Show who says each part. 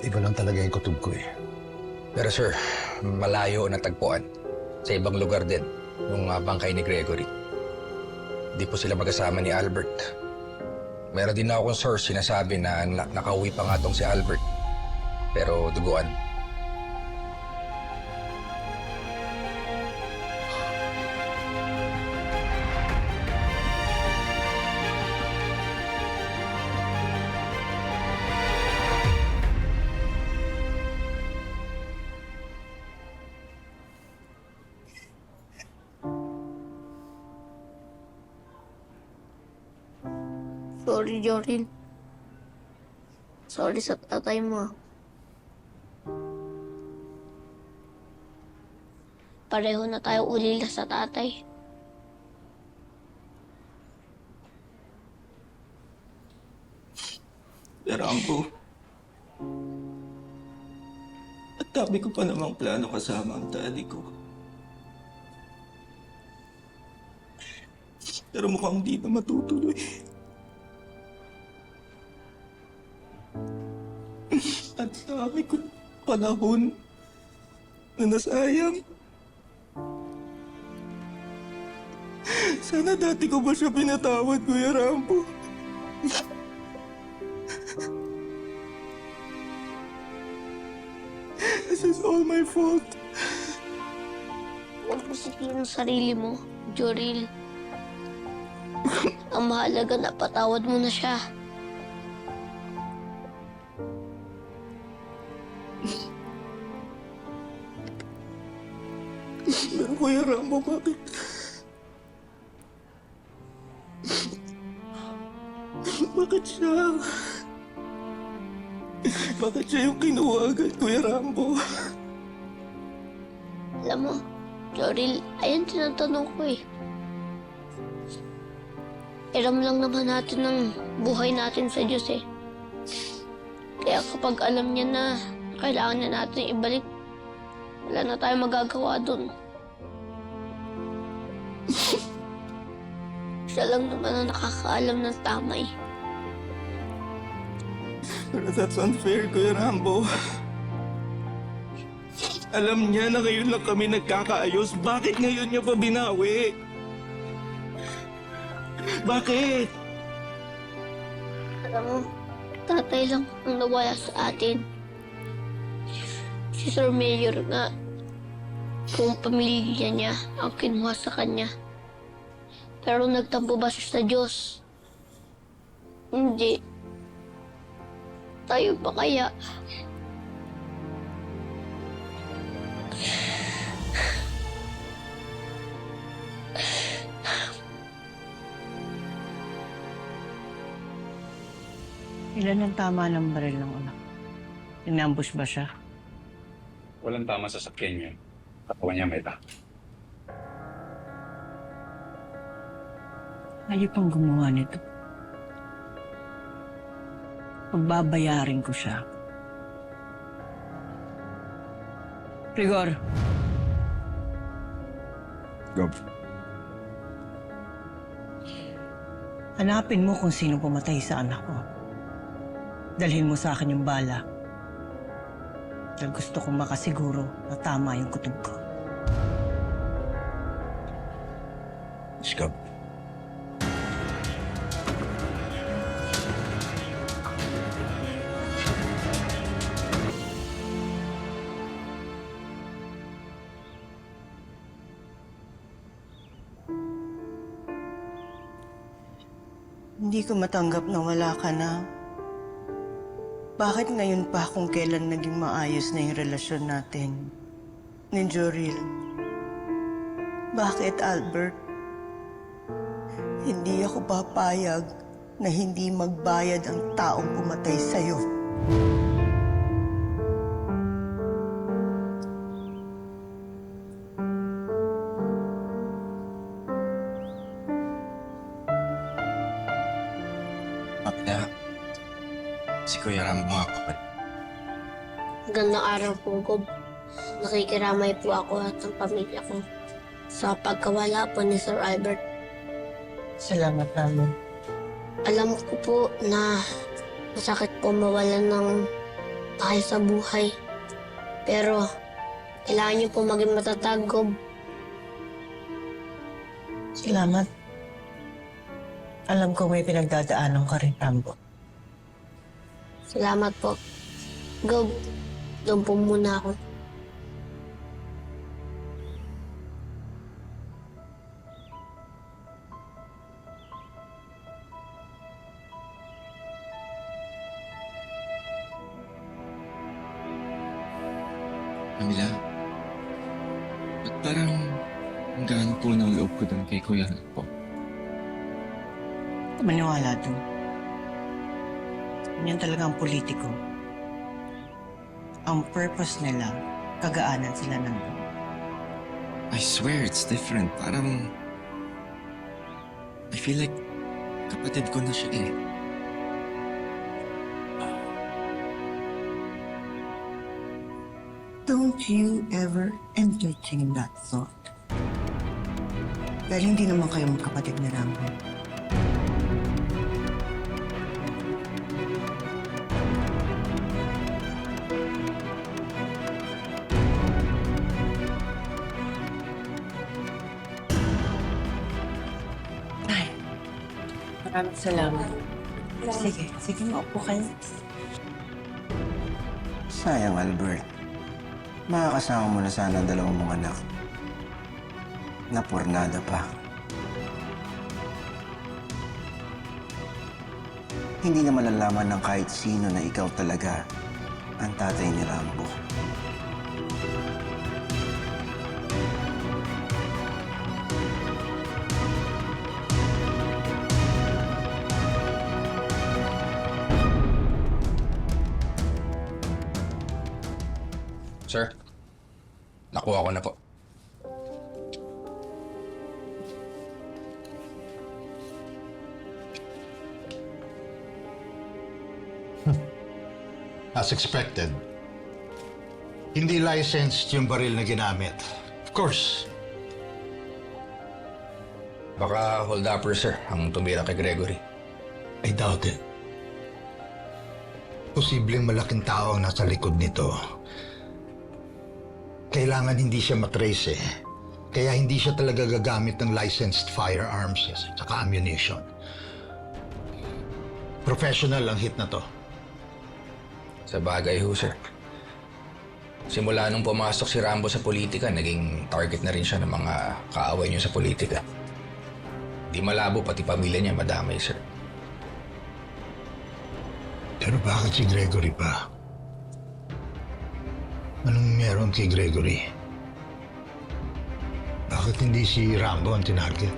Speaker 1: Iba lang talaga yung kutob ko eh.
Speaker 2: Pero sir, malayo na tagpuan. Sa ibang lugar din, yung bangkay ni Gregory. Di po sila magkasama ni Albert. Meron din akong source sinasabi na nakauwi pa nga tong si Albert. Pero duguan.
Speaker 3: Sorry, Joril. Sorry sa tatay mo. Pareho na tayo ulila sa tatay.
Speaker 4: Rambo. At dami ko pa namang plano kasama ang daddy ko. Pero mukhang di na matutuloy. At dami ko panahon na nasayang. Sana dati ko ba siya pinatawad, Kuya Rambo? This is all my fault.
Speaker 3: Huwag mo sikirin ang sarili mo, Joril. Ang mahalaga na patawad mo na siya.
Speaker 4: Pero Kuya Rambo, bakit? Bakit siya? Bakit siya yung kinuha agad, Kuya Rambo?
Speaker 3: Alam mo, Joril, ayun tinatanong ko eh. Iram lang naman natin ng buhay natin sa Diyos eh. Kaya kapag alam niya na kailangan na natin ibalik, wala na tayong magagawa dun. Siya lang naman ang nakakaalam ng tama eh.
Speaker 4: Pero that's unfair, Kuya Rambo. Alam niya na ngayon lang kami nagkakaayos. Bakit ngayon niya pa binawi? Bakit?
Speaker 3: Alam mo, tatay lang ang nawala sa atin. Si Sir Mayor nga, kung pamilya niya ang kinuha sa kanya. Pero nagtampo ba siya sa Diyos? Hindi. Tayo ba kaya?
Speaker 5: Ilan ang tama ng baril ng anak? Inambush ba siya?
Speaker 6: Walang tama sa sakyan niya. Katawan niya may tak.
Speaker 5: Ayop ang gumawa nito. Pagbabayarin ko siya. Rigor!
Speaker 1: Gob.
Speaker 5: Hanapin mo kung sino pumatay sa anak ko. Dalhin mo sa akin yung bala. Dahil gusto kong makasiguro na tama yung kutob ko.
Speaker 2: Let's go.
Speaker 5: Hindi ko matanggap na wala ka na. Bakit ngayon pa kung kailan naging maayos na yung relasyon natin ni Joril? Bakit, Albert? Hindi ako papayag na hindi magbayad ang taong pumatay sa'yo.
Speaker 2: Kaya, si Kuya Rambo nga po.
Speaker 3: Magandang araw po, Gob. Nakikiramay po ako at ang pamilya ko sa pagkawala po ni Sir Albert.
Speaker 5: Salamat namin.
Speaker 3: Alam ko po na masakit po mawalan ng pa kayo sa buhay. Pero, kailangan niyo po maging matatag, Gob.
Speaker 5: Salamat. Alam ko may pinagdadaanan ka rin, Rambo.
Speaker 3: Salamat po. Gob, doon po muna ako.
Speaker 4: Camila, ba't parang ang gaan po ng loob ko doon kay Kuya po?
Speaker 5: Maniwala doon. Yan talaga ang politiko. Ang purpose nila, kagaanan sila ng loob.
Speaker 4: I swear, it's different. Parang... I feel like kapatid ko na siya eh.
Speaker 5: Don't you ever entertain that thought. Dahil hindi naman kayo magkapatid na Rambo. Ay, maraming salamat. Sige, maupo kayo.
Speaker 1: Sayang, Albert. Makakasama mo na sana ang dalawang mong anak. Napurnada pa. Hindi na malalaman ng kahit sino na ikaw talaga ang tatay ni Rambo.
Speaker 2: Sir, nakuha ko na po.
Speaker 7: As expected, hindi licensed yung baril na ginamit. Of course.
Speaker 2: Baka hold-upper, sir, ang tumira kay Gregory.
Speaker 7: I doubt it. Posibleng malaking tao ang nasa likod nito. Kailangan hindi siya matrace eh. Kaya hindi siya talaga gagamit ng licensed firearms at ammunition. Professional ang hit na to.
Speaker 2: Sa bagay ho, sir. Simula nung pumasok si Rambo sa politika, naging target na rin siya ng mga kaaway niyo sa politika. Di malabo, pati pamilya niya madamay, sir.
Speaker 7: Pero bakit si Gregory pa? Anong meron kay Gregory? Bakit hindi si Rambo ang tinarget?